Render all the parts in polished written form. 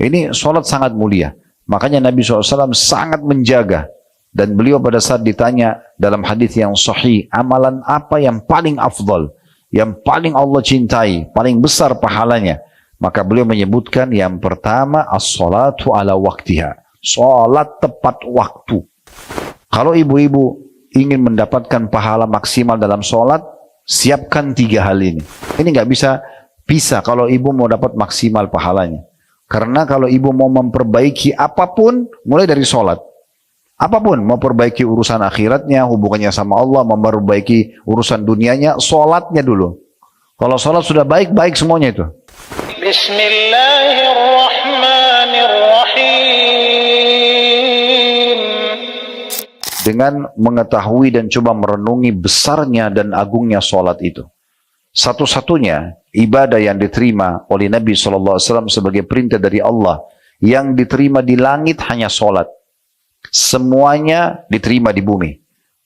Ini sholat sangat mulia. Makanya Nabi SAW sangat menjaga. Dan beliau pada saat ditanya dalam hadis yang sahih, amalan apa yang paling afdal, yang paling Allah cintai, paling besar pahalanya, maka beliau menyebutkan yang pertama as-salatu ala waktiha, salat tepat waktu. Kalau ibu-ibu ingin mendapatkan pahala maksimal dalam salat, siapkan 3 hal ini. Ini nggak bisa kalau ibu mau dapat maksimal pahalanya. Karena kalau ibu mau memperbaiki apapun, mulai dari salat. Apapun, mau perbaiki urusan akhiratnya, hubungannya sama Allah, memperbaiki urusan dunianya, sholatnya dulu. Kalau sholat sudah baik-baik semuanya itu. Bismillahirrahmanirrahim. Dengan mengetahui dan coba merenungi besarnya dan agungnya sholat itu. Satu-satunya ibadah yang diterima oleh Nabi SAW sebagai perintah dari Allah, yang diterima di langit hanya sholat. Semuanya diterima di bumi.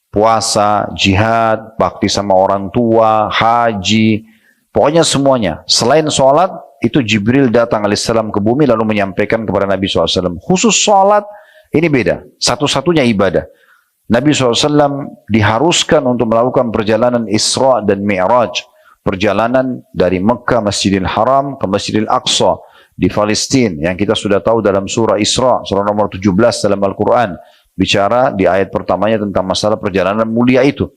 Puasa, jihad, bakti sama orang tua, haji, pokoknya semuanya. Selain sholat, itu Jibril datang alaihissalam ke bumi lalu menyampaikan kepada Nabi SAW. Khusus sholat, ini beda. Satu-satunya ibadah. Nabi SAW diharuskan untuk melakukan perjalanan Isra dan Mi'raj. Perjalanan dari Mekah, Masjidil Haram ke Masjidil Aqsa di Palestina, yang kita sudah tahu dalam surah Isra, surah nomor 17 dalam Al-Quran, bicara di ayat pertamanya tentang masalah perjalanan mulia itu.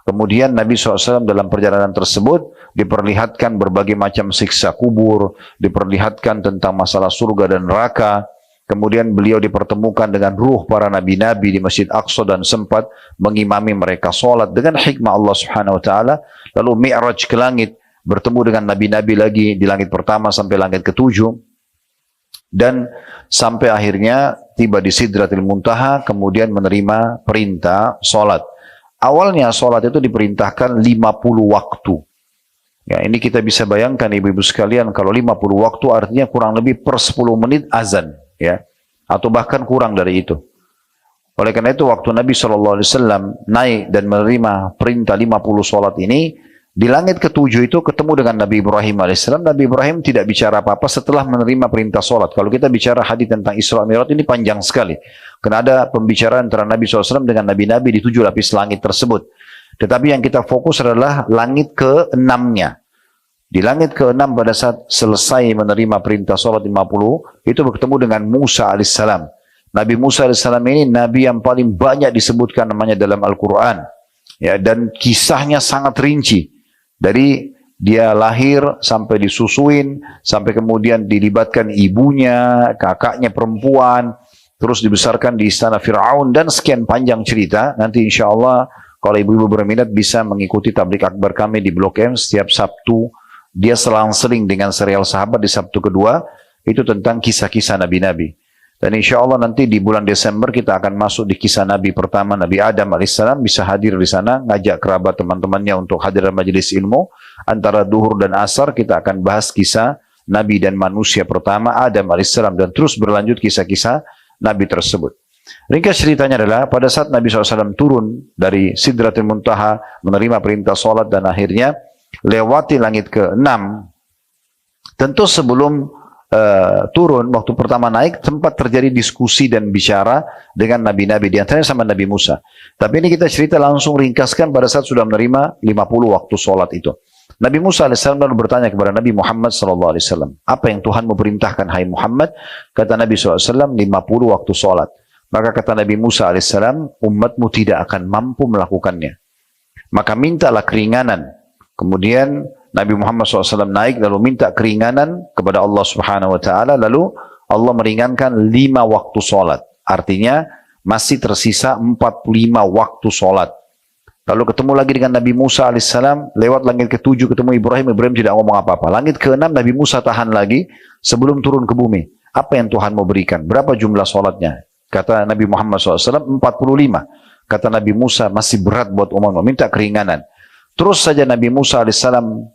Kemudian Nabi SAW dalam perjalanan tersebut diperlihatkan berbagai macam siksa kubur, diperlihatkan tentang masalah surga dan neraka. Kemudian beliau dipertemukan dengan ruh para nabi-nabi di Masjid Aqsa dan sempat mengimami mereka sholat dengan hikmah Allah Subhanahu Wa Taala. Lalu Mi'raj ke langit, bertemu dengan nabi-nabi lagi di langit pertama sampai langit ke-7, dan sampai akhirnya tiba di Sidratil Muntaha, kemudian menerima perintah sholat. Awalnya sholat itu diperintahkan 50 waktu. Ya, ini kita bisa bayangkan ibu-ibu sekalian, kalau 50 waktu artinya kurang lebih per 10 menit azan, ya, atau bahkan kurang dari itu. Oleh karena itu waktu Nabi SAW naik dan menerima perintah 50 sholat ini, di langit ke-7 itu ketemu dengan Nabi Ibrahim AS. Nabi Ibrahim tidak bicara apa-apa setelah menerima perintah sholat. Kalau kita bicara hadis tentang Isra Mi'raj ini panjang sekali. Karena ada pembicaraan antara Nabi SAW dengan Nabi-Nabi di 7 lapis langit tersebut. Tetapi yang kita fokus adalah langit ke-6-nya. Di langit ke-6 pada saat selesai menerima perintah sholat 50, itu bertemu dengan Musa AS. Nabi Musa AS ini Nabi yang paling banyak disebutkan namanya dalam Al-Quran. Ya, dan kisahnya sangat rinci. Dari dia lahir sampai disusuin, sampai kemudian dilibatkan ibunya, kakaknya perempuan, terus dibesarkan di istana Fir'aun, dan sekian panjang cerita. Nanti insya Allah kalau ibu-ibu berminat bisa mengikuti tablik akbar kami di Blok M setiap Sabtu. Dia selang-seling dengan serial sahabat di Sabtu kedua, itu tentang kisah-kisah Nabi-Nabi. Dan insya Allah nanti di bulan Desember kita akan masuk di kisah Nabi pertama, Nabi Adam AS, bisa hadir di sana, ngajak kerabat teman-temannya untuk hadir dalam majelis ilmu. Antara duhur dan asar kita akan bahas kisah Nabi dan manusia pertama, Adam AS, dan terus berlanjut kisah-kisah Nabi tersebut. Ringkas ceritanya adalah pada saat Nabi SAW turun dari Sidratul Muntaha, menerima perintah sholat dan akhirnya lewati langit ke-6, tentu sebelum turun, waktu pertama naik, tempat terjadi diskusi dan bicara dengan nabi-nabi, di antaranya sama Nabi Musa. Tapi ini kita cerita langsung ringkaskan pada saat sudah menerima 50 waktu sholat itu. Nabi Musa AS lalu bertanya kepada Nabi Muhammad SAW, apa yang Tuhan memerintahkan, hai Muhammad? Kata Nabi SAW, 50 waktu sholat. Maka kata Nabi Musa AS, umatmu tidak akan mampu melakukannya. Maka mintalah keringanan. Kemudian Nabi Muhammad SAW naik lalu minta keringanan kepada Allah Subhanahu Wa Taala, lalu Allah meringankan 5 waktu sholat. Artinya masih tersisa 45 waktu sholat. Lalu ketemu lagi dengan Nabi Musa AS, lewat langit ke-7 ketemu Ibrahim. Ibrahim tidak ngomong apa-apa. Langit ke-6 Nabi Musa tahan lagi sebelum turun ke bumi. Apa yang Tuhan mau berikan? Berapa jumlah sholatnya? Kata Nabi Muhammad SAW 45. Kata Nabi Musa, masih berat buat umat, minta keringanan. Terus saja Nabi Musa AS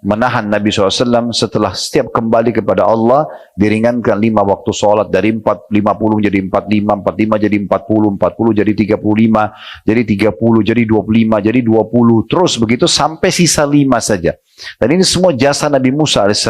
menahan Nabi SAW, setelah setiap kembali kepada Allah diringankan 5 waktu sholat dari 50 jadi 45, 45 jadi 40, 40 jadi 35, jadi 30, jadi 25, jadi 20, terus begitu sampai sisa 5 saja. Dan ini semua jasa Nabi Musa AS.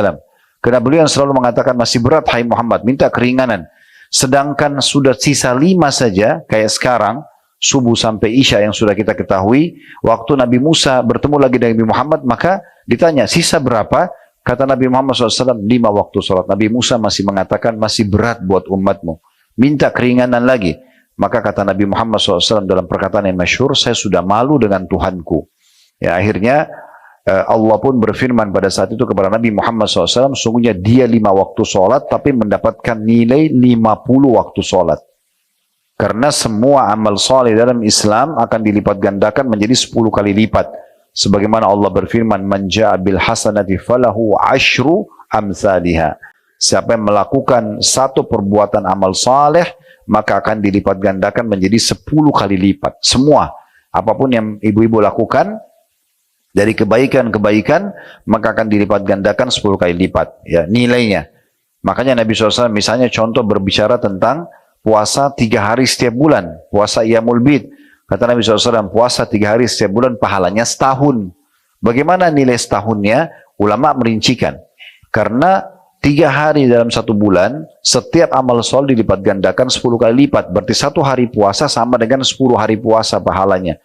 Karena beliau yang selalu mengatakan masih berat hai Muhammad, minta keringanan. Sedangkan sudah sisa 5 saja, kayak sekarang, subuh sampai isya yang sudah kita ketahui, waktu Nabi Musa bertemu lagi dengan Nabi Muhammad, maka ditanya, sisa berapa? Kata Nabi Muhammad SAW, 5 waktu sholat. Nabi Musa masih mengatakan, masih berat buat umatmu. Minta keringanan lagi. Maka kata Nabi Muhammad SAW dalam perkataan yang masyhur, saya sudah malu dengan Tuhanku. Ya, akhirnya Allah pun berfirman pada saat itu kepada Nabi Muhammad SAW, sungguhnya dia 5 waktu sholat, tapi mendapatkan nilai 50 waktu sholat. Karena semua amal soleh dalam Islam akan dilipat gandakan menjadi 10 kali lipat. Sebagaimana Allah berfirman, man ja'a bil hasanati falahu asyru amsalihha. Siapa yang melakukan satu perbuatan amal saleh, maka akan dilipat gandakan menjadi 10 kali lipat. Semua, apapun yang ibu-ibu lakukan, dari kebaikan-kebaikan, maka akan dilipat gandakan 10 kali lipat. Ya, nilainya. Makanya Nabi SAW misalnya contoh berbicara tentang puasa 3 hari setiap bulan. Puasa Iyamul Bid. Kata Nabi SAW, puasa 3 hari setiap bulan pahalanya setahun. Bagaimana nilai setahunnya? Ulama merincikan. Karena 3 hari dalam 1 bulan, setiap amal soleh dilipat gandakan 10 kali lipat. Berarti 1 hari puasa sama dengan 10 hari puasa pahalanya.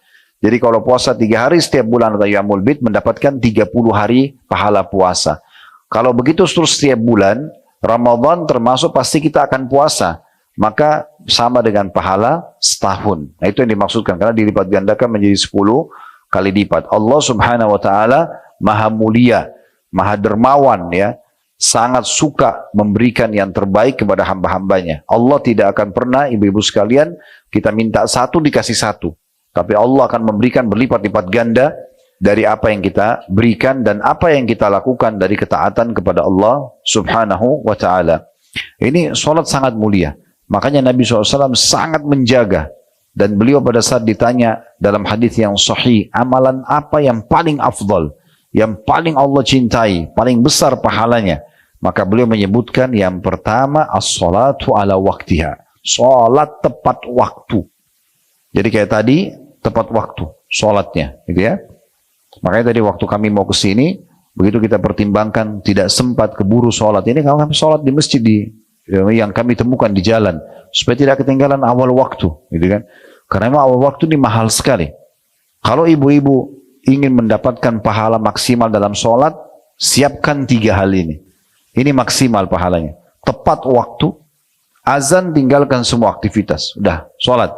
Jadi kalau puasa 3 hari setiap bulan atau Yamul Bid, mendapatkan 30 hari pahala puasa. Kalau begitu terus setiap bulan, Ramadan termasuk pasti kita akan puasa. Maka sama dengan pahala setahun. Nah, itu yang dimaksudkan. Karena dilipat gandakan menjadi 10 kali lipat. Allah Subhanahu wa ta'ala maha mulia, maha dermawan, ya. Sangat suka memberikan yang terbaik kepada hamba-hambanya. Allah tidak akan pernah, ibu-ibu sekalian, kita minta 1 dikasih 1. Tapi Allah akan memberikan berlipat-lipat ganda dari apa yang kita berikan dan apa yang kita lakukan dari ketaatan kepada Allah Subhanahu wa ta'ala. Ini sholat sangat mulia. Makanya Nabi SAW sangat menjaga. Dan beliau pada saat ditanya dalam hadis yang sahih, amalan apa yang paling afdal, yang paling Allah cintai, paling besar pahalanya, maka beliau menyebutkan yang pertama, as-salatu ala waktiha. Salat tepat waktu. Jadi kayak tadi, tepat waktu salatnya, gitu ya. Makanya tadi waktu kami mau ke sini, begitu kita pertimbangkan tidak sempat keburu salat. Ini kalau kami salat di masjid yang kami temukan di jalan, supaya tidak ketinggalan awal waktu, gitu kan. Karena memang awal waktu ini mahal sekali. Kalau ibu-ibu ingin mendapatkan pahala maksimal dalam salat, siapkan 3 hal ini. Ini maksimal pahalanya. Tepat waktu, azan tinggalkan semua aktivitas. Udah, sholat.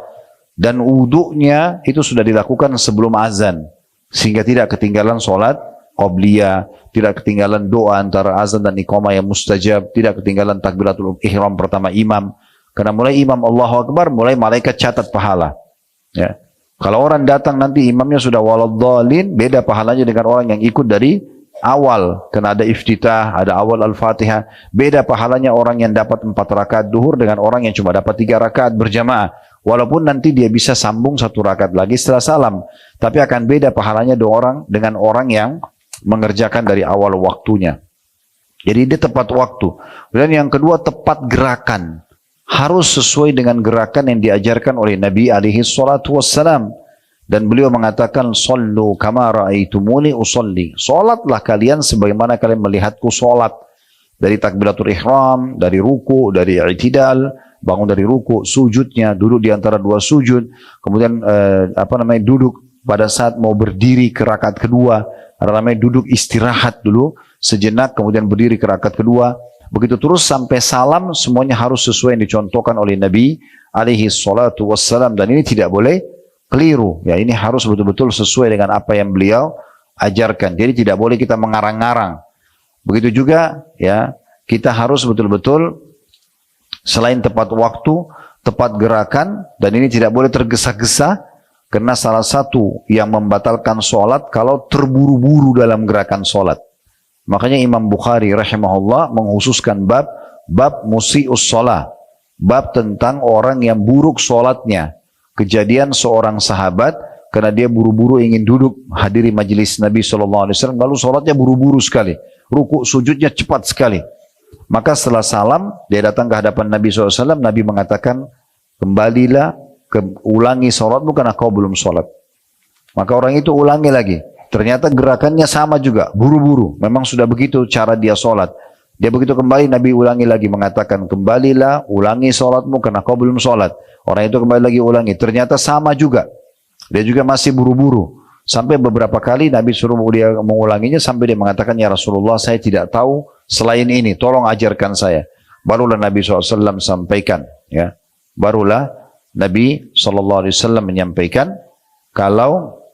Dan wudhunya itu sudah dilakukan sebelum azan. Sehingga tidak ketinggalan sholat qobliyah, tidak ketinggalan doa antara azan dan iqamah yang mustajab, tidak ketinggalan takbiratul ihram pertama imam. Karena mulai imam Allahu Akbar, mulai malaikat catat pahala. Ya. Kalau orang datang nanti imamnya sudah waladhdallin, beda pahalanya dengan orang yang ikut dari awal, karena ada iftitah, ada awal al-fatihah. Beda pahalanya orang yang dapat 4 rakaat duhur dengan orang yang cuma dapat 3 rakaat berjamaah. Walaupun nanti dia bisa sambung 1 rakaat lagi setelah salam, tapi akan beda pahalanya orang dengan orang yang mengerjakan dari awal waktunya. Jadi dia tepat waktu. Dan yang kedua, tepat gerakan. Harus sesuai dengan gerakan yang diajarkan oleh Nabi alaihi salatu wassalam. Dan beliau mengatakan, sallu kama ra'aitumuni usolli. Salatlah kalian sebagaimana kalian melihatku salat. Dari takbiratul ihram, dari ruku, dari i'tidal, bangun dari ruku, sujudnya, duduk di antara 2 sujud, kemudian duduk pada saat mau berdiri ke rakaat kedua, duduk istirahat dulu sejenak, kemudian berdiri ke rakaat kedua. Begitu terus sampai salam, semuanya harus sesuai yang dicontohkan oleh Nabi alaihi salatu wassalam. Dan ini tidak boleh keliru, ya, ini harus betul-betul sesuai dengan apa yang beliau ajarkan. Jadi tidak boleh kita mengarang-arang. Begitu juga, ya, kita harus betul-betul selain tepat waktu, tepat gerakan, dan ini tidak boleh tergesa-gesa, karena salah satu yang membatalkan sholat kalau terburu-buru dalam gerakan sholat. Makanya Imam Bukhari rahimahullah menghususkan bab musi'us sholat, bab tentang orang yang buruk sholatnya. Kejadian seorang sahabat, karena dia buru-buru ingin duduk hadiri majelis Nabi SAW, lalu sholatnya buru-buru sekali, ruku sujudnya cepat sekali. Maka setelah salam, dia datang ke hadapan Nabi SAW, Nabi mengatakan, kembalilah, ulangi sholatmu karena kau belum sholat. Maka orang itu ulangi lagi. Ternyata gerakannya sama juga, buru-buru. Memang sudah begitu cara dia sholat. Dia begitu kembali, Nabi ulangi lagi mengatakan, kembalilah, ulangi sholatmu karena kau belum sholat. Orang itu kembali lagi ulangi, ternyata sama juga. Dia juga masih buru-buru. Sampai beberapa kali Nabi suruh dia mengulanginya sampai dia mengatakan, ya Rasulullah, saya tidak tahu selain ini, tolong ajarkan saya. Barulah Nabi SAW sampaikan, ya. Barulah Nabi SAW menyampaikan, kalau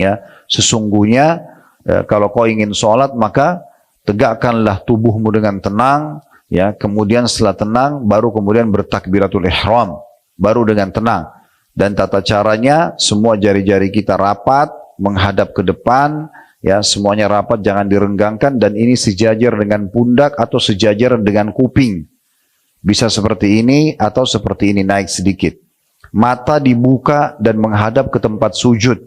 ya sesungguhnya kalau kau ingin sholat maka tegakkanlah tubuhmu dengan tenang, ya. Kemudian setelah tenang, baru kemudian bertakbiratul ihram, baru dengan tenang. Dan tata caranya semua jari-jari kita rapat menghadap ke depan, ya, semuanya rapat, jangan direnggangkan, dan ini sejajar dengan pundak atau sejajar dengan kuping. Bisa seperti ini atau seperti ini, naik sedikit. Mata dibuka dan menghadap ke tempat sujud,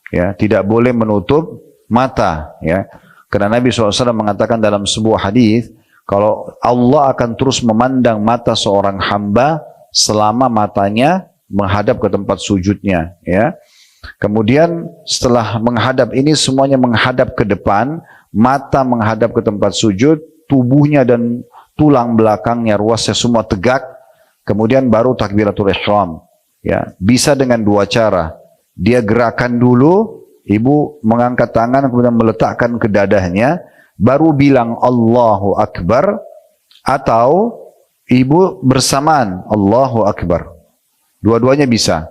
ya, tidak boleh menutup mata, ya. Karena Nabi SAW mengatakan dalam sebuah hadis, kalau Allah akan terus memandang mata seorang hamba selama matanya menghadap ke tempat sujudnya, ya. Kemudian setelah menghadap ini semuanya menghadap ke depan, mata menghadap ke tempat sujud, tubuhnya dan tulang belakangnya ruasnya semua tegak, kemudian baru takbiratul ihram, ya. Bisa dengan dua cara. Dia gerakan dulu, ibu mengangkat tangan kemudian meletakkan ke dadahnya, baru bilang Allahu Akbar, atau ibu bersamaan Allahu Akbar. Dua-duanya bisa.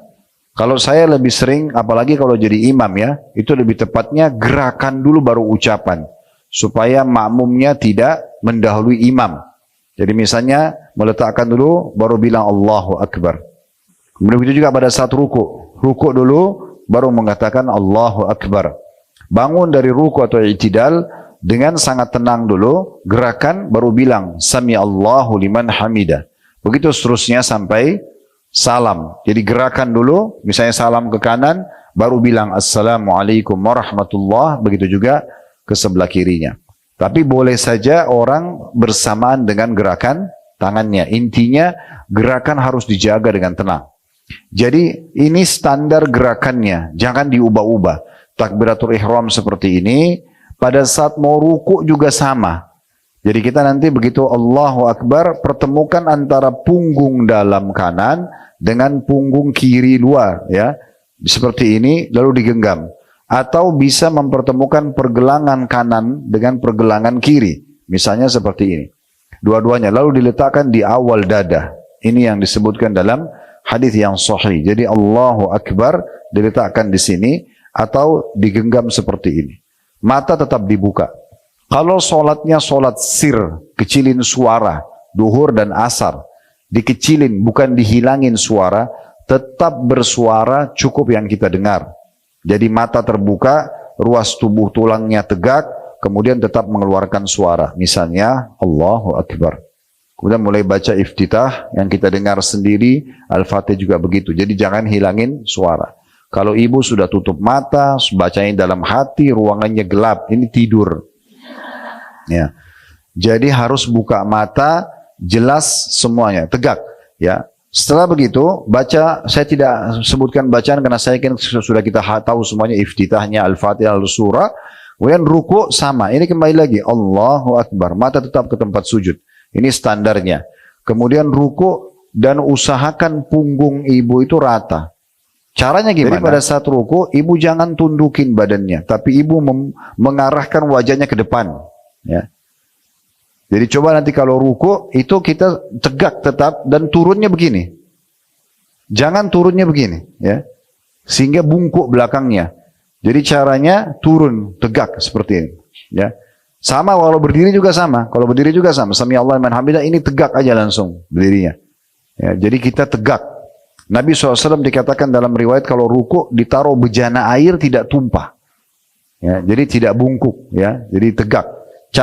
Kalau saya lebih sering, apalagi kalau jadi imam, ya, itu lebih tepatnya gerakan dulu baru ucapan, supaya makmumnya tidak mendahului imam. Jadi misalnya meletakkan dulu baru bilang Allahu Akbar. Kemudian begitu juga pada saat ruku. Ruku dulu baru mengatakan Allahu Akbar. Bangun dari ruku atau i'tidal dengan sangat tenang dulu, gerakan baru bilang Sami Allahu liman hamidah. Begitu seterusnya sampai salam. Jadi gerakan dulu, misalnya salam ke kanan, baru bilang Assalamualaikum warahmatullah, begitu juga ke sebelah kirinya. Tapi boleh saja orang bersamaan dengan gerakan tangannya. Intinya gerakan harus dijaga dengan tenang. Jadi ini standar gerakannya, jangan diubah-ubah. Takbiratul ihram seperti ini, pada saat mau ruku juga sama. Jadi kita nanti begitu Allahu Akbar, pertemukan antara punggung dalam kanan dengan punggung kiri luar, ya. Seperti ini lalu digenggam. Atau bisa mempertemukan pergelangan kanan dengan pergelangan kiri. Misalnya seperti ini. Dua-duanya lalu diletakkan di awal dada. Ini yang disebutkan dalam hadis yang sahih. Jadi Allahu Akbar diletakkan di sini atau digenggam seperti ini. Mata tetap dibuka. Kalau sholatnya sholat sir, kecilin suara, duhur dan asar, dikecilin bukan dihilangin suara, tetap bersuara cukup yang kita dengar. Jadi mata terbuka, ruas tubuh tulangnya tegak, kemudian tetap mengeluarkan suara. Misalnya Allahu Akbar. Kemudian mulai baca iftitah yang kita dengar sendiri, Al-Fatih juga begitu. Jadi jangan hilangin suara. Kalau ibu sudah tutup mata, bacain dalam hati, ruangannya gelap, ini tidur. Ya. Jadi harus buka mata, jelas semuanya, tegak, ya. Setelah begitu, baca, saya tidak sebutkan bacaan karena saya kan sudah kita tahu semuanya, iftitahnya, Al-Fatihah, Al-Surah. Kemudian ruku sama, ini kembali lagi, Allahu Akbar, mata tetap ke tempat sujud. Ini standarnya. Kemudian ruku dan usahakan punggung ibu itu rata. Caranya gimana? Jadi pada saat ruku, ibu jangan tundukin badannya, tapi ibu mengarahkan wajahnya ke depan. Ya. Jadi coba nanti kalau ruku itu kita tegak tetap dan turunnya begini. Jangan turunnya begini, ya. Sehingga bungkuk belakangnya. Jadi caranya turun tegak seperti ini, ya. Sama kalau berdiri juga sama. Kalau berdiri juga sama. Sami Allah liman hamidah, ini tegak aja langsung berdirinya. Ya, jadi kita tegak. Nabi SAW dikatakan dalam riwayat kalau ruku ditaruh bejana air tidak tumpah. Ya, jadi tidak bungkuk, ya. Jadi tegak.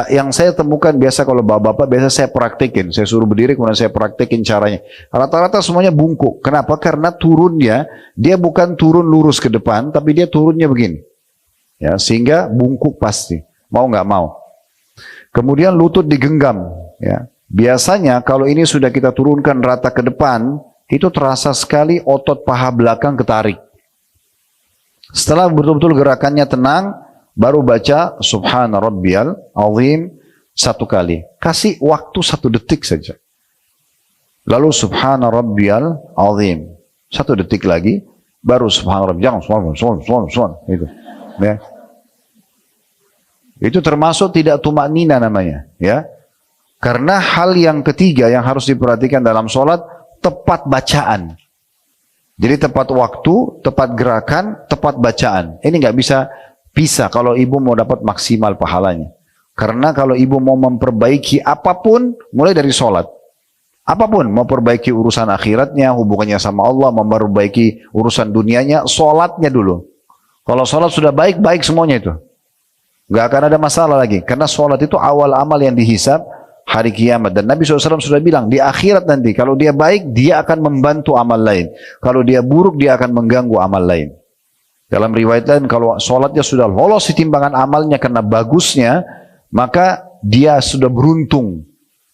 Yang saya temukan biasa kalau bapak-bapak biasa saya praktekin, saya suruh berdiri kemudian saya praktekin caranya. Rata-rata semuanya bungkuk. Kenapa? Karena turunnya dia bukan turun lurus ke depan, tapi dia turunnya begini. Ya, sehingga bungkuk pasti. Mau nggak mau. Kemudian lutut digenggam. Ya. Biasanya kalau ini sudah kita turunkan rata ke depan, itu terasa sekali otot paha belakang ketarik. Setelah betul-betul gerakannya tenang, baru baca Subhana Rabbiyal Azim, satu kali. Kasih waktu 1 detik saja. Lalu subhana rabbiyal azim. 1 detik lagi, baru subhana rabbiyal azim. Gitu. Ya. Itu termasuk tidak tumaknina namanya. Ya. Karena hal yang ketiga yang harus diperhatikan dalam sholat, tepat bacaan. Jadi tepat waktu, tepat gerakan, tepat bacaan. Ini nggak bisa pisah kalau ibu mau dapat maksimal pahalanya. Karena kalau ibu mau memperbaiki apapun, mulai dari sholat. Apapun, mau perbaiki urusan akhiratnya, hubungannya sama Allah, memperbaiki urusan dunianya, sholatnya dulu. Kalau sholat sudah baik, baik semuanya itu. Nggak akan ada masalah lagi. Karena sholat itu awal amal yang dihisab hari kiamat. Dan Nabi SAW sudah bilang, di akhirat nanti, kalau dia baik, dia akan membantu amal lain. Kalau dia buruk, dia akan mengganggu amal lain. Dalam riwayat lain, kalau sholatnya sudah lolos di timbangan amalnya karena bagusnya, maka dia sudah beruntung.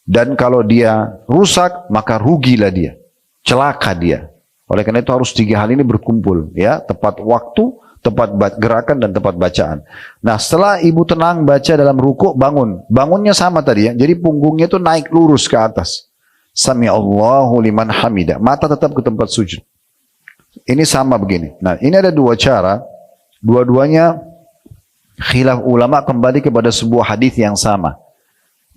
Dan kalau dia rusak, maka rugilah dia. Celaka dia. Oleh karena itu harus 3 hal ini berkumpul. Ya, tepat waktu, tepat gerakan, dan tepat bacaan. Nah, setelah ibu tenang baca dalam ruku, bangun. Bangunnya sama tadi ya. Jadi punggungnya itu naik lurus ke atas. Sami Allahu liman hamidah. Mata tetap ke tempat sujud. Ini sama begini. Nah, ini ada 2 cara. Dua-duanya khilaf ulama kembali kepada sebuah hadis yang sama.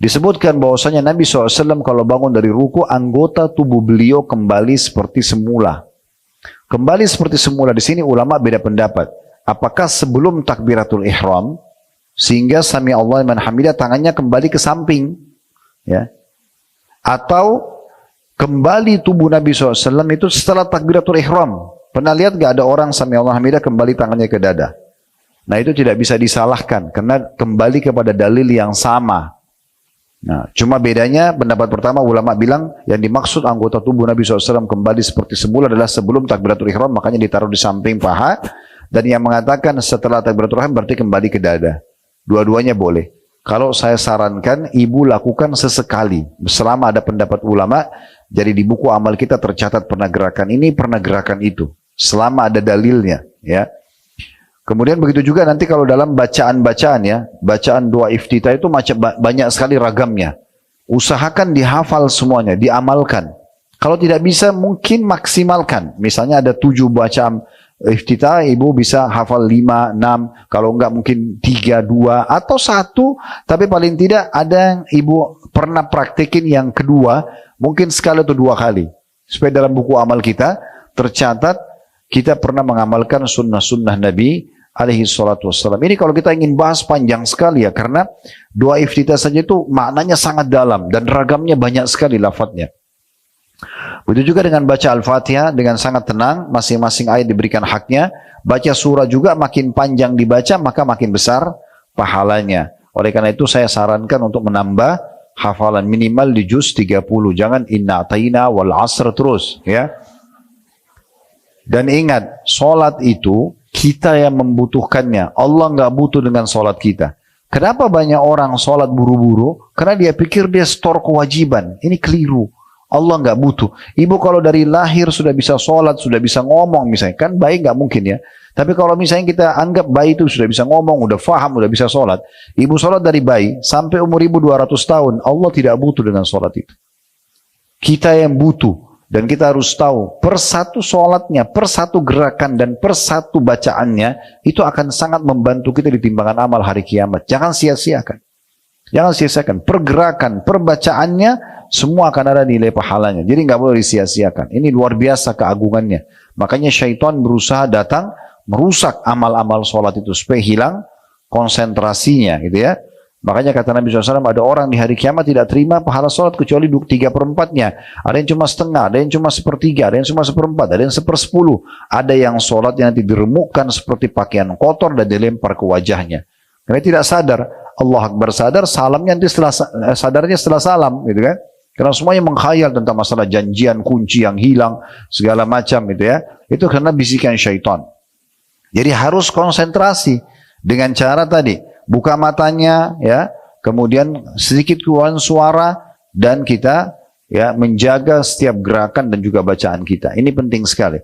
Disebutkan bahwasanya Nabi SAW kalau bangun dari ruku, anggota tubuh beliau kembali seperti semula. Kembali seperti semula di sini ulama beda pendapat. Apakah sebelum takbiratul ihram sehingga sami Allah liman hamidah tangannya kembali ke samping, ya? Atau kembali tubuh Nabi SAW itu setelah takbiratul ihram? Pernah lihat gak ada orang sami Allah hamidah kembali tangannya ke dada? Nah, itu tidak bisa disalahkan karena kembali kepada dalil yang sama. Nah, cuma bedanya pendapat pertama ulama bilang yang dimaksud anggota tubuh Nabi SAW kembali seperti semula adalah sebelum takbiratul ihram, makanya ditaruh di samping paha. Dan yang mengatakan setelah takbiratul ihram berarti kembali ke dada. Dua-duanya boleh. Kalau saya sarankan ibu lakukan sesekali. Selama ada pendapat ulama, jadi di buku amal kita tercatat pernah gerakan ini, pernah gerakan itu. Selama ada dalilnya, ya. Kemudian begitu juga nanti kalau dalam bacaan-bacaan ya, bacaan doa iftitah itu banyak sekali ragamnya. Usahakan dihafal semuanya, diamalkan. Kalau tidak bisa mungkin maksimalkan. Misalnya ada 7 bacaan iftitah, ibu bisa hafal 5, 6, kalau enggak mungkin 3, 2, atau 1, tapi paling tidak ada yang ibu pernah praktekin yang kedua, mungkin sekali atau 2 kali. Supaya dalam buku amal kita tercatat, kita pernah mengamalkan sunnah-sunnah Nabi alaihi salatu wassalam. Ini kalau kita ingin bahas panjang sekali ya, karena doa iftitah saja itu maknanya sangat dalam dan ragamnya banyak sekali lafadznya. Begitu juga dengan baca Al-Fatihah dengan sangat tenang, masing-masing ayat diberikan haknya. Baca surah juga makin panjang dibaca, maka makin besar pahalanya. Oleh karena itu saya sarankan untuk menambah hafalan minimal di juz 30. Jangan inna atayna wal asr terus ya. Dan ingat, solat itu kita yang membutuhkannya. Allah nggak butuh dengan solat kita. Kenapa banyak orang solat buru-buru? Karena dia pikir dia store kewajiban. Ini keliru. Allah nggak butuh. Ibu kalau dari lahir sudah bisa solat, sudah bisa ngomong misalnya. Kan bayi nggak mungkin ya. Tapi kalau misalnya kita anggap bayi itu sudah bisa ngomong, udah faham, udah bisa solat. Ibu solat dari bayi sampai umur ibu 200 tahun. Allah tidak butuh dengan solat itu. Kita yang butuh. Dan kita harus tahu, per satu sholatnya, per satu gerakan, dan per satu bacaannya, itu akan sangat membantu kita di timbangan amal hari kiamat. Jangan sia-siakan. Jangan sia-siakan. Per gerakan, per bacaannya, semua akan ada nilai pahalanya. Jadi nggak boleh disia-siakan. Ini luar biasa keagungannya. Makanya syaitan berusaha datang, merusak amal-amal sholat itu, supaya hilang konsentrasinya, gitu ya. Makanya kata Nabi SAW, ada orang di hari kiamat tidak terima pahala sholat kecuali 3/4-nya. Ada yang cuma setengah, ada yang cuma 1/3, ada yang cuma 1/4, ada yang 1/10. Ada yang sholat yang nanti diremukkan seperti pakaian kotor dan dilempar ke wajahnya. Karena tidak sadar, Allah Akbar sadar, salamnya nanti sadarnya setelah salam, gitu kan? Karena semuanya mengkhayal tentang masalah janjian, kunci yang hilang, segala macam, gitu ya. Itu karena bisikan syaitan. Jadi harus konsentrasi dengan cara tadi. Buka matanya, ya, kemudian sedikit keluaran suara, dan kita ya menjaga setiap gerakan dan juga bacaan kita. Ini penting sekali.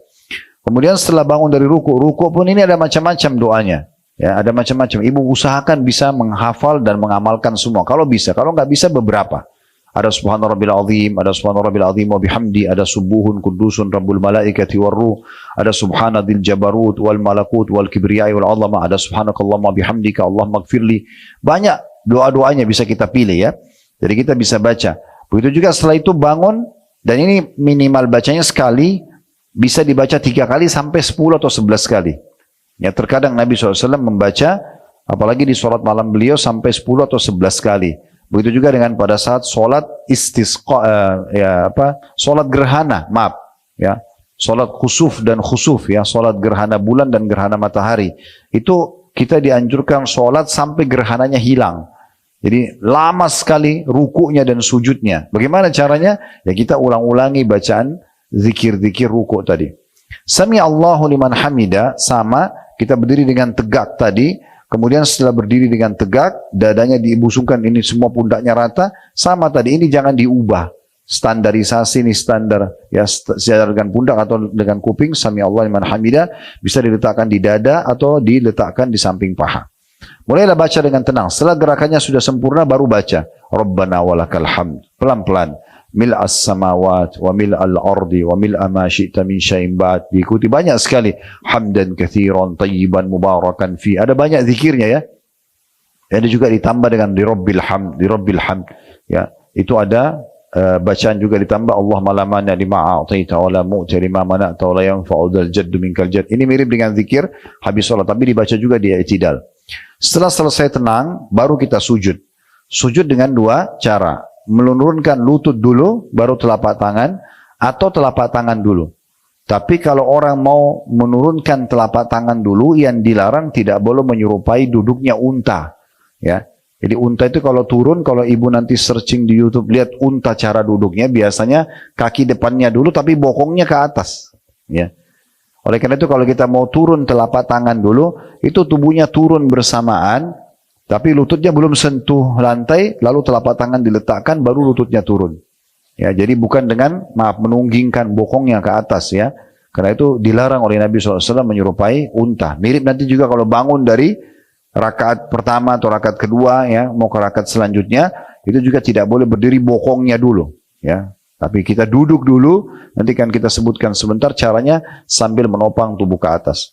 Kemudian setelah bangun dari ruku, ruku pun ini ada macam-macam doanya. Ya, ada macam-macam. Ibu usahakan bisa menghafal dan mengamalkan semua. Kalau bisa, kalau nggak bisa beberapa. Ada subhana rabbil azim, ada subhana rabbil azim wa bihamdi, ada subuhun kudusun rabbul malaikati warruh, ada subhana dzil jabarut wal malakut wal kibriyai wal azama, ada subhanakallahumma bihamdika allahumma gfirli. Banyak doa-doanya bisa kita pilih ya. Jadi kita bisa baca. Begitu juga setelah itu bangun, dan ini minimal bacanya sekali, bisa dibaca 3 kali sampai 10 atau 11 kali. Ya, terkadang Nabi SAW membaca, apalagi di sholat malam beliau, sampai 10 atau 11 kali. Begitu juga dengan pada saat sholat istisqa, sholat gerhana, maaf, ya, sholat khusuf dan khusuf, ya, sholat gerhana bulan dan gerhana matahari. Itu kita dianjurkan sholat sampai gerhananya hilang. Jadi lama sekali rukunya dan sujudnya. Bagaimana caranya? Ya kita ulang-ulangi bacaan zikir-zikir ruku tadi. Sami Allahu liman hamida, sama kita berdiri dengan tegak tadi. Kemudian setelah berdiri dengan tegak, dadanya dibusungkan, ini semua pundaknya rata. Sama tadi, ini jangan diubah. Standarisasi ini standar. Ya, sejajar dengan pundak atau dengan kuping. Sami Allah liman hamida. Bisa diletakkan di dada atau diletakkan di samping paha. Mulailah baca dengan tenang. Setelah gerakannya sudah sempurna, baru baca. Rabbana walakal hamd. Pelan-pelan. Mil'as samawat wa mil'al ardi wa mil'a ma syi'ta min syai'in ba'd. Diikuti banyak sekali. Hamdan kathiran tayyiban mubarakan fi. Ada banyak zikirnya ya. Ada juga ditambah dengan di Rabbil hamd, di Rabbil hamd. Ya, itu ada bacaan juga ditambah Allah malamana lima a'taita wa la mu'ti lima mana'ta wa la yanfa'u dzal jaddu minkal jadd. Ini mirip dengan zikir habis salat, tapi dibaca juga di i'tidal. Setelah selesai tenang, baru kita sujud. Sujud dengan 2 cara. Menurunkan lutut dulu, baru telapak tangan, atau telapak tangan dulu. Tapi kalau orang mau menurunkan telapak tangan dulu, yang dilarang tidak boleh menyerupai duduknya unta. Ya, jadi unta itu kalau turun, kalau ibu nanti searching di YouTube, lihat unta cara duduknya, biasanya kaki depannya dulu, tapi bokongnya ke atas. Ya. Oleh karena itu kalau kita mau turun telapak tangan dulu, itu tubuhnya turun bersamaan, tapi lututnya belum sentuh lantai, lalu telapak tangan diletakkan, baru lututnya turun. Ya, jadi bukan dengan, menunggingkan bokongnya ke atas ya. Karena itu dilarang oleh Nabi SAW menyerupai unta. Mirip nanti juga kalau bangun dari rakaat pertama atau rakaat kedua, ya, mau ke rakaat selanjutnya, itu juga tidak boleh berdiri bokongnya dulu. Ya, tapi kita duduk dulu, nanti kan kita sebutkan sebentar caranya sambil menopang tubuh ke atas.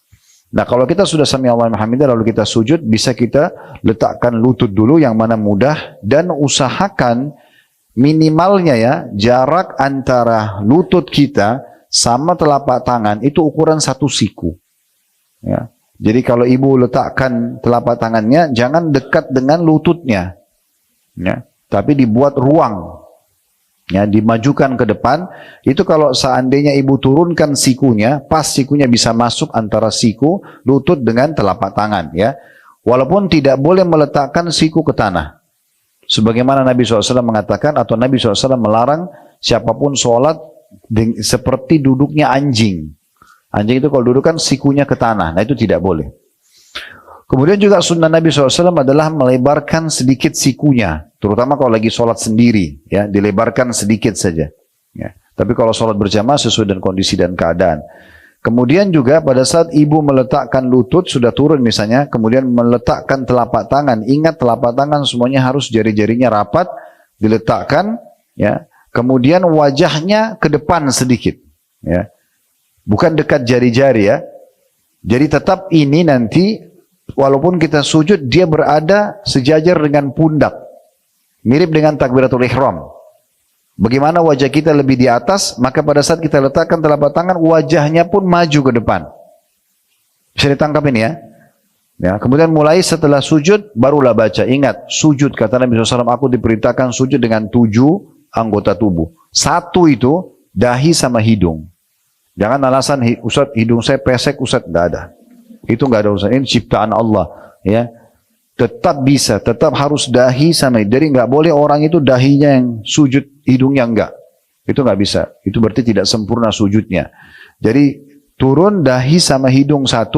Nah kalau kita sudah sami Allahu liman hamidah lalu kita sujud, bisa kita letakkan lutut dulu yang mana mudah, dan usahakan minimalnya ya jarak antara lutut kita sama telapak tangan itu ukuran 1 siku. Ya. Jadi kalau ibu letakkan telapak tangannya jangan dekat dengan lututnya, ya, tapi dibuat ruang. Ya, dimajukan ke depan. Itu kalau seandainya ibu turunkan sikunya, pas sikunya bisa masuk antara siku, lutut dengan telapak tangan. Ya, walaupun tidak boleh meletakkan siku ke tanah. Sebagaimana Nabi SAW mengatakan, atau Nabi SAW melarang siapapun sholat seperti duduknya anjing. Anjing itu kalau duduk kan sikunya ke tanah. Nah itu tidak boleh. Kemudian juga sunnah Nabi SAW adalah melebarkan sedikit sikunya, terutama kalau lagi sholat sendiri, ya dilebarkan sedikit saja. Ya. Tapi kalau sholat berjamaah sesuai dengan kondisi dan keadaan. Kemudian juga pada saat ibu meletakkan lutut sudah turun misalnya, kemudian meletakkan telapak tangan. Ingat telapak tangan semuanya harus jari-jarinya rapat, diletakkan. Ya. Kemudian wajahnya ke depan sedikit, ya, bukan dekat jari-jari ya. Jadi tetap ini nanti. Walaupun kita sujud, dia berada sejajar dengan pundak. Mirip dengan takbiratul ihram. Bagaimana wajah kita lebih di atas, maka pada saat kita letakkan telapak tangan, wajahnya pun maju ke depan. Bisa ditangkap ini ya? Ya, kemudian mulai setelah sujud, barulah baca. Ingat, sujud, kata Nabi SAW, aku diperintahkan sujud dengan 7 anggota tubuh. 1 itu, dahi sama hidung. Jangan alasan, Ustaz, hidung saya pesek, Ustaz, tidak ada. Itu nggak ada urusan. Ini ciptaan Allah, ya. Tetap bisa, tetap harus dahi sama. Jadi nggak boleh orang itu dahinya yang sujud, hidungnya enggak. Itu nggak bisa. Itu berarti tidak sempurna sujudnya. Jadi turun dahi sama hidung 1,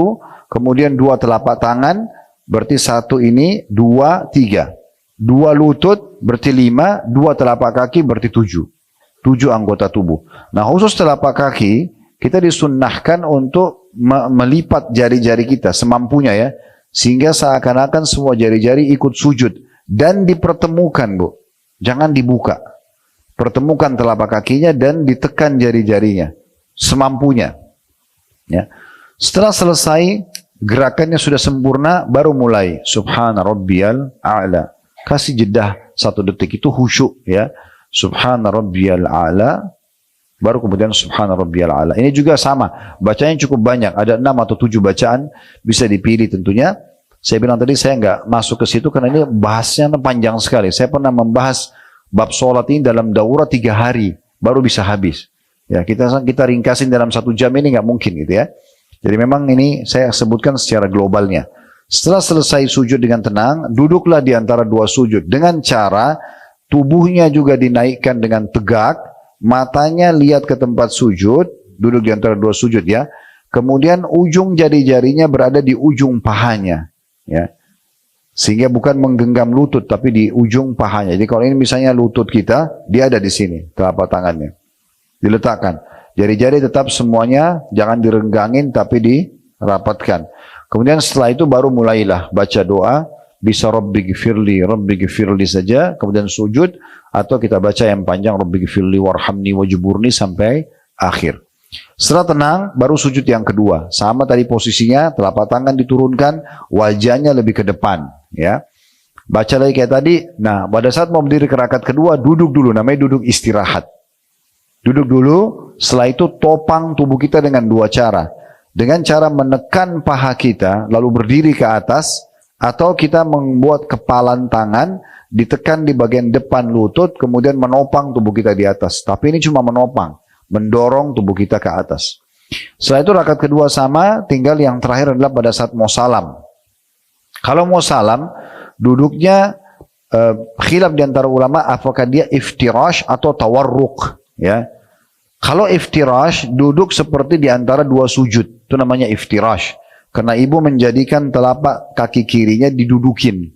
kemudian 2 telapak tangan, berarti 1 ini 2, 3. 2 lutut berarti 5, 2 telapak kaki berarti 7. 7 anggota tubuh. Nah khusus telapak kaki kita disunnahkan untuk melipat jari-jari kita semampunya ya. Sehingga seakan-akan semua jari-jari ikut sujud. Dan dipertemukan, Bu. Jangan dibuka. Pertemukan telapak kakinya dan ditekan jari-jarinya. Semampunya. Ya. Setelah selesai, gerakannya sudah sempurna, baru mulai. Subhana rabbiyal a'la. Kasih jedah 1 detik, itu khusyuk. Ya. Subhana rabbiyal a'la. Baru kemudian subhana rabbiyal a'la. Ini juga sama. Bacanya cukup banyak. Ada 6 atau 7 bacaan. Bisa dipilih tentunya. Saya bilang tadi saya nggak masuk ke situ karena ini bahasnya panjang sekali. Saya pernah membahas bab sholat ini dalam daurah 3 hari baru bisa habis. Ya kita ringkasin dalam 1 jam ini nggak mungkin gitu ya. Jadi memang ini saya sebutkan secara globalnya. Setelah selesai sujud dengan tenang, duduklah di antara 2 sujud dengan cara tubuhnya juga dinaikkan dengan tegak, matanya lihat ke tempat sujud, duduk di antara 2 sujud ya. Kemudian ujung jari-jarinya berada di ujung pahanya. Ya, sehingga bukan menggenggam lutut tapi di ujung pahanya. Jadi kalau ini misalnya lutut kita, dia ada di sini telapak tangannya diletakkan. Jari-jari tetap semuanya jangan direnggangin tapi dirapatkan. Kemudian setelah itu baru mulailah baca doa. Bisa Rabbighfirli saja, kemudian sujud, atau kita baca yang panjang Rabbighfirli warhamni wajburni sampai akhir. Setelah tenang, baru sujud yang kedua. Sama tadi posisinya, telapak tangan diturunkan, wajahnya lebih ke depan. Ya, baca lagi kayak tadi. Nah, pada saat mau berdiri ke rakaat kedua, duduk dulu. Namanya duduk istirahat. Duduk dulu, setelah itu topang tubuh kita dengan 2 cara. Dengan cara menekan paha kita, lalu berdiri ke atas, atau kita membuat kepalan tangan, ditekan di bagian depan lutut, kemudian menopang tubuh kita di atas. Tapi ini cuma menopang. Mendorong tubuh kita ke atas. Setelah itu rakaat kedua sama, tinggal yang terakhir adalah pada saat mau salam. Kalau mau salam, duduknya khilaf di antara ulama apakah dia iftirash atau tawarruk. Ya. Kalau iftirash, duduk seperti di antara 2 sujud. Itu namanya iftirash. Karena ibu menjadikan telapak kaki kirinya didudukin.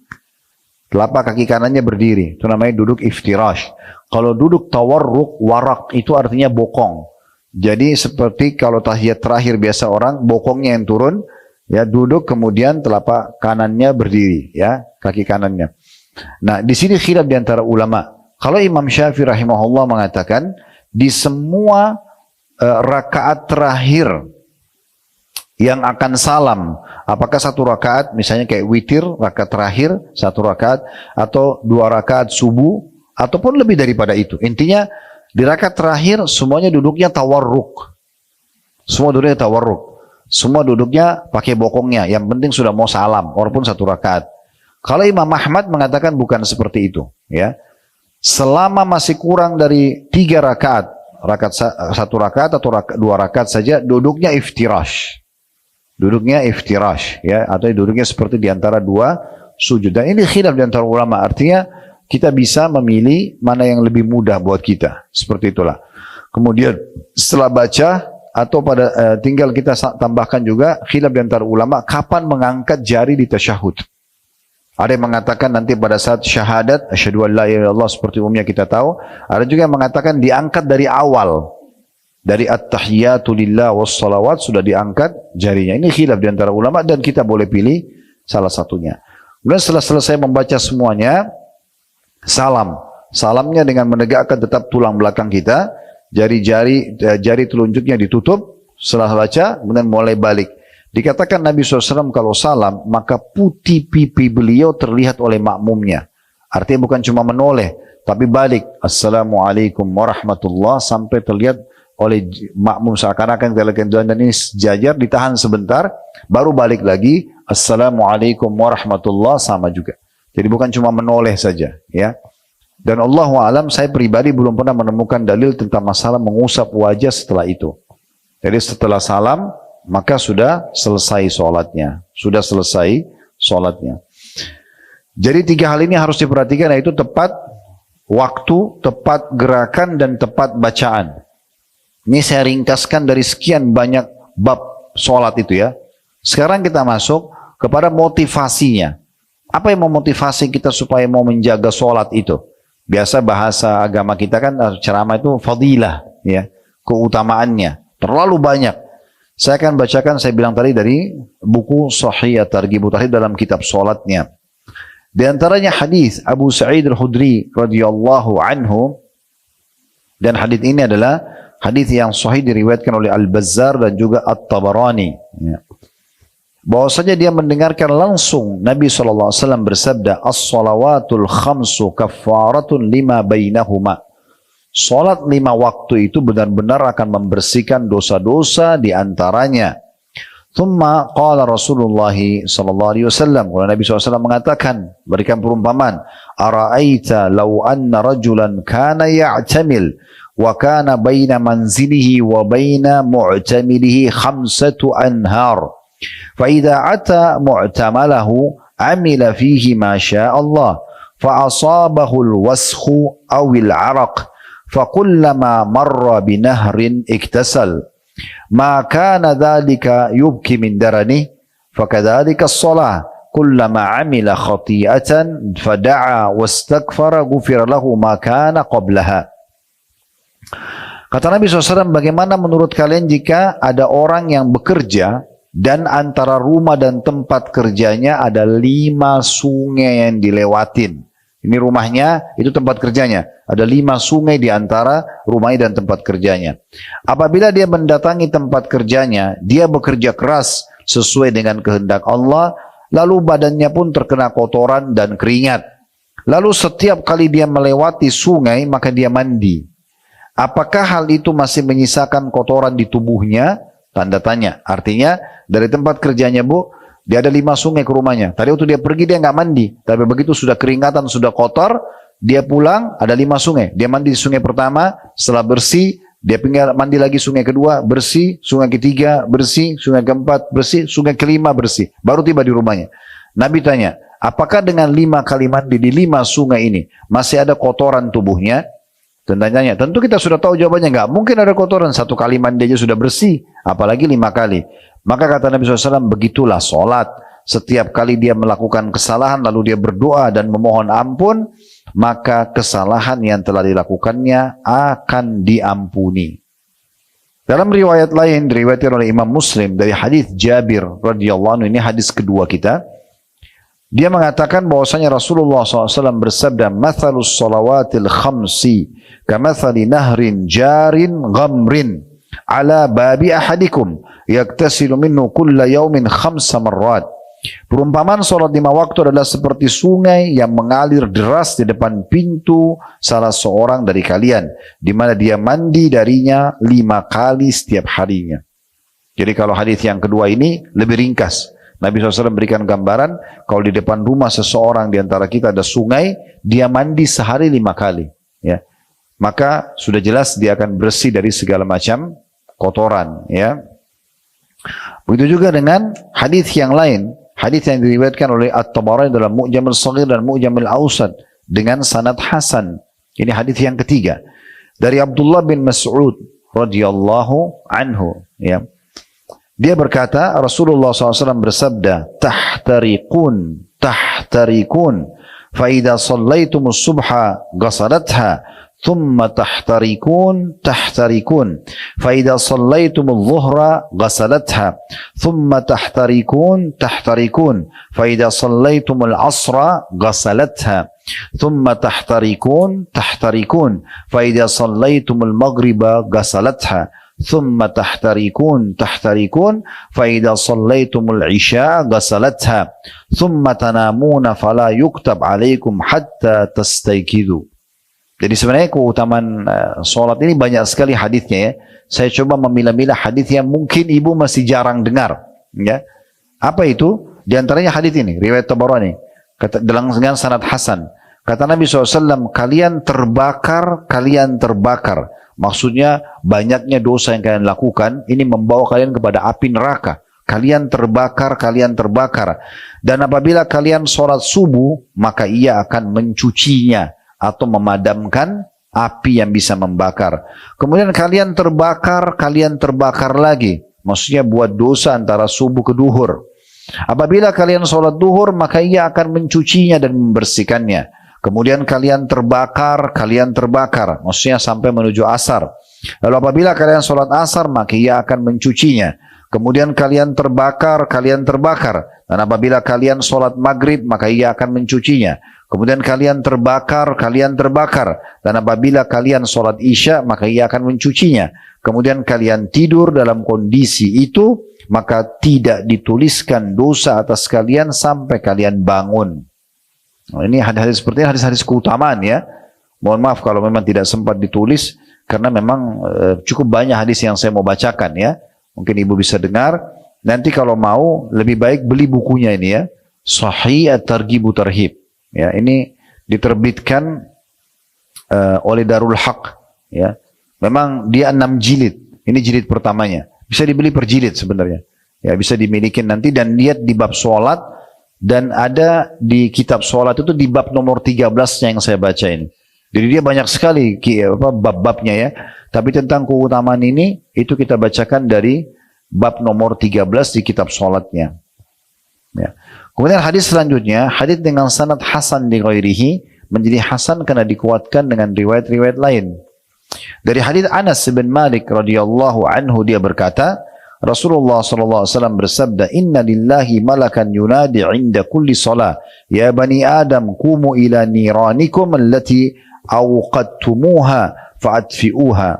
Telapak kaki kanannya berdiri. Itu namanya duduk iftirash. Kalau duduk tawarruk, warak, itu artinya bokong. Jadi seperti kalau tahiyat terakhir biasa orang, bokongnya yang turun, ya duduk kemudian telapak kanannya berdiri, ya kaki kanannya. Nah di sini khilaf di antara ulama. Kalau Imam Syafi'i rahimahullah mengatakan, di semua rakaat terakhir yang akan salam, apakah 1 rakaat, misalnya kayak witir, rakaat terakhir, 1 rakaat, atau 2 rakaat subuh, ataupun lebih daripada itu. Intinya di rakaat terakhir semuanya duduknya tawarruk. Semua duduknya tawarruk. Semua duduknya pakai bokongnya. Yang penting sudah mau salam, walaupun 1 rakaat. Kalau Imam Ahmad mengatakan bukan seperti itu. Ya, selama masih kurang dari 3 rakaat, 1 rakaat atau 2 rakaat saja, duduknya iftirash. Duduknya iftirash, ya, atau duduknya seperti di antara 2 sujud. Dan ini khilaf di antara ulama. Artinya kita bisa memilih mana yang lebih mudah buat kita. Seperti itulah. Kemudian setelah baca atau tinggal kita tambahkan juga khilaf di antara ulama kapan mengangkat jari di tasyahud. Ada yang mengatakan nanti pada saat syahadat asyhadu an la ilaha illallah seperti umumnya kita tahu. Ada juga yang mengatakan diangkat dari awal. Dari at-tahiyatu lillah wassalawat sudah diangkat jarinya. Ini khilaf di antara ulama dan kita boleh pilih salah satunya. Kemudian setelah selesai membaca semuanya, salam. Salamnya dengan menegakkan tetap tulang belakang kita, jari telunjuknya ditutup, setelah baca, kemudian mulai balik. Dikatakan Nabi SAW kalau salam, maka putih pipi beliau terlihat oleh makmumnya. Artinya bukan cuma menoleh, tapi balik. Assalamualaikum warahmatullah, sampai terlihat oleh makmum seakan-akan dan ini sejajar, ditahan sebentar, baru balik lagi. Assalamualaikum warahmatullah, sama juga. Jadi bukan cuma menoleh saja, ya. Dan Allahu a'lam, saya pribadi belum pernah menemukan dalil tentang masalah mengusap wajah setelah itu. Jadi setelah salam, maka sudah selesai sholatnya. Sudah selesai sholatnya. Jadi 3 hal ini harus diperhatikan, yaitu tepat waktu, tepat gerakan, dan tepat bacaan. Ini saya ringkaskan dari sekian banyak bab sholat itu ya. Sekarang kita masuk kepada motivasinya. Apa yang memotivasi kita supaya mau menjaga sholat itu? Biasa bahasa agama kita kan ceramah itu fadilah, ya, keutamaannya terlalu banyak. Saya akan bacakan, saya bilang tadi dari buku Sahih At-Targhib At-Tarhib dalam kitab salatnya. Di antaranya hadis Abu Sa'id Al-Khudri radhiyallahu anhu, dan hadis ini adalah hadis yang sahih diriwayatkan oleh Al-Bazzar dan juga At-Tabarani. Ya. Bahwasanya dia mendengarkan langsung Nabi SAW bersabda, "As-salawatul khamsu kaffaratun lima bainahuma." Salat 5 waktu itu benar-benar akan membersihkan dosa-dosa di antaranya. Thumma qala Rasulullah sallallahu alaihi wasallam, kalau Nabi SAW mengatakan, berikan perumpamaan, ara'aita law anna rajulan kana ya'tamil wa kana baina manzilihi wa baina mu'tamilihi 5 anhar fa idza ata mu'tamalahu amila fihi ma syaa Allah fa asabahu al-waskhu aw al-'araq فَقُلَّمَا مَرَّ بِنَهْرٍ اِكْتَسَلْ مَا كَانَ ذَلِكَ يُبْكِ مِنْ دَرَنِهِ فَكَذَلِكَ الصَّلَاةِ كُلَّمَا عَمِلَ خَطِيئَةً فَدَعَى وَاسْتَغْفَرَ غُفِرَ لَهُ مَا كَانَ قَبْلَهَا. Kata Nabi SAW, bagaimana menurut kalian jika ada orang yang bekerja dan antara rumah dan tempat kerjanya ada 5 sungai yang dilewatin. Ini rumahnya, itu tempat kerjanya. Ada 5 sungai di antara rumahnya dan tempat kerjanya. Apabila dia mendatangi tempat kerjanya, dia bekerja keras sesuai dengan kehendak Allah, lalu badannya pun terkena kotoran dan keringat. Lalu setiap kali dia melewati sungai, maka dia mandi. Apakah hal itu masih menyisakan kotoran di tubuhnya? Tanda tanya. Artinya, dari tempat kerjanya, Bu, dia ada 5 sungai ke rumahnya. Tadi waktu dia pergi dia nggak mandi. Tapi begitu sudah keringatan, sudah kotor, dia pulang ada 5 sungai. Dia mandi di sungai pertama, setelah bersih, dia mandi lagi sungai kedua, bersih, sungai ketiga, bersih, sungai keempat, bersih, sungai kelima, bersih. Baru tiba di rumahnya. Nabi tanya, apakah dengan 5 kali mandi di 5 sungai ini, masih ada kotoran tubuhnya? Tanya, tentu kita sudah tahu jawabannya, nggak mungkin ada kotoran. 1 kali mandi aja sudah bersih, apalagi 5 kali. Maka kata Nabi SAW, begitulah sholat. Setiap kali dia melakukan kesalahan, lalu dia berdoa dan memohon ampun, maka kesalahan yang telah dilakukannya akan diampuni. Dalam riwayat lain, diriwayatkan oleh Imam Muslim dari hadis Jabir radhiyallahu anhu, ini hadis kedua kita. Dia mengatakan bahwasanya Rasulullah SAW bersabda, "Mathalus salawatil khamsi kamathali nahrin jarin ghamrin ala babi ahadikum yaktasilu minhu kulla yaumin 5 marrat." Perumpamaan salat 5 waktu adalah seperti sungai yang mengalir deras di depan pintu salah seorang dari kalian, di mana dia mandi darinya 5 kali setiap harinya. Jadi kalau hadis yang kedua ini lebih ringkas. Nabi SAW berikan gambaran, kalau di depan rumah seseorang di antara kita ada sungai, dia mandi sehari 5 kali. Ya. Maka sudah jelas dia akan bersih dari segala macam kotoran. Ya. Begitu juga dengan hadis yang lain. Hadis yang diriwayatkan oleh At-Tabarani dalam Mu'jam Al-Saghir dan Mu'jam Al-Awsat dengan sanad hasan. Ini hadis yang ketiga. Dari Abdullah bin Mas'ud radhiyallahu anhu. Ya. Dia berkata, Rasulullah SAW bersabda, "Tahtariqun, tahtariqun, fa idza shallaitumus subha ghasalatha, thumma tahtariqun, tahtariqun, fa idza shallaitumudz zuhra ghasalatha, thumma tahtariqun, tahtariqun, fa idza shallaitumul asra ghasalatha, thumma tahtariqun, tahtariqun, fa idza shallaitumul maghriba ghasalatha." ثم تحترقون تحترقون فإذا صليتم العشاء غسلتها ثم تنامون فلا يكتب عليكم حتى تستيقظوا. Jadi sebenarnya keutamaan sholat ini banyak sekali hadisnya ya. Saya coba memilah-milah hadis yang mungkin ibu masih jarang dengar. Ya. Apa itu? Di antaranya hadis ini, riwayat Tabarani, dengan sanad hasan. Kata Nabi SAW, kalian terbakar, kalian terbakar. Maksudnya banyaknya dosa yang kalian lakukan, ini membawa kalian kepada api neraka. Kalian terbakar, kalian terbakar. Dan apabila kalian sholat subuh, maka ia akan mencucinya atau memadamkan api yang bisa membakar. Kemudian kalian terbakar lagi. Maksudnya buat dosa antara subuh ke duhur. Apabila kalian sholat duhur, maka ia akan mencucinya dan membersihkannya. Kemudian kalian terbakar, maksudnya sampai menuju asar. Lalu apabila kalian sholat asar, maka ia akan mencucinya. Kemudian kalian terbakar, kalian terbakar. Dan apabila kalian sholat maghrib, maka ia akan mencucinya. Kemudian kalian terbakar, kalian terbakar. Dan apabila kalian sholat isya, maka ia akan mencucinya. Kemudian kalian tidur dalam kondisi itu, maka tidak dituliskan dosa atas kalian sampai kalian bangun. Nah, ini hadis-hadis seperti ini, hadis-hadis keutamaan ya. Mohon maaf kalau memang tidak sempat ditulis, karena memang cukup banyak hadis yang saya mau bacakan ya. Mungkin ibu bisa dengar. Nanti kalau mau, lebih baik beli bukunya ini ya. Sahih At-Targhib Tarhib. Ya, ini diterbitkan oleh Darul Haq. Ya, memang dia 6 jilid. Ini jilid pertamanya. Bisa dibeli per jilid sebenarnya. Ya, bisa dimiliki nanti dan lihat di bab sholat. Dan ada di kitab sholat itu di bab nomor 13 yang saya baca ini. Jadi dia banyak sekali bab-babnya ya. Tapi tentang keutamaan ini, itu kita bacakan dari bab nomor 13 di kitab sholatnya. Ya. Kemudian hadis selanjutnya, hadis dengan sanad hasan di ghairihi, menjadi hasan karena dikuatkan dengan riwayat-riwayat lain. Dari hadis Anas bin Malik radhiyallahu anhu, dia berkata, Rasulullah SAW bersabda, Inna lillahi malakan yunadi inda kulli salah, ya bani Adam kumu ila niranikum allati awqadtumuha fa'adfi'uha.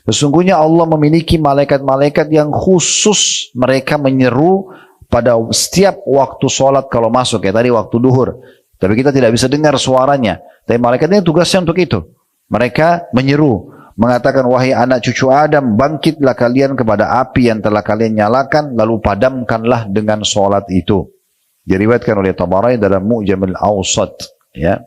Sesungguhnya Allah memiliki malaikat-malaikat yang khusus, mereka menyeru pada setiap waktu sholat kalau masuk ya, tadi waktu duhur. Tapi kita tidak bisa dengar suaranya. Tapi malaikatnya tugasnya untuk itu. Mereka menyeru, mengatakan, wahai anak cucu Adam, bangkitlah kalian kepada api yang telah kalian nyalakan, lalu padamkanlah dengan sholat itu. Diriwayatkan oleh Tabarani dalam Mu'jamul Awsat. Ya.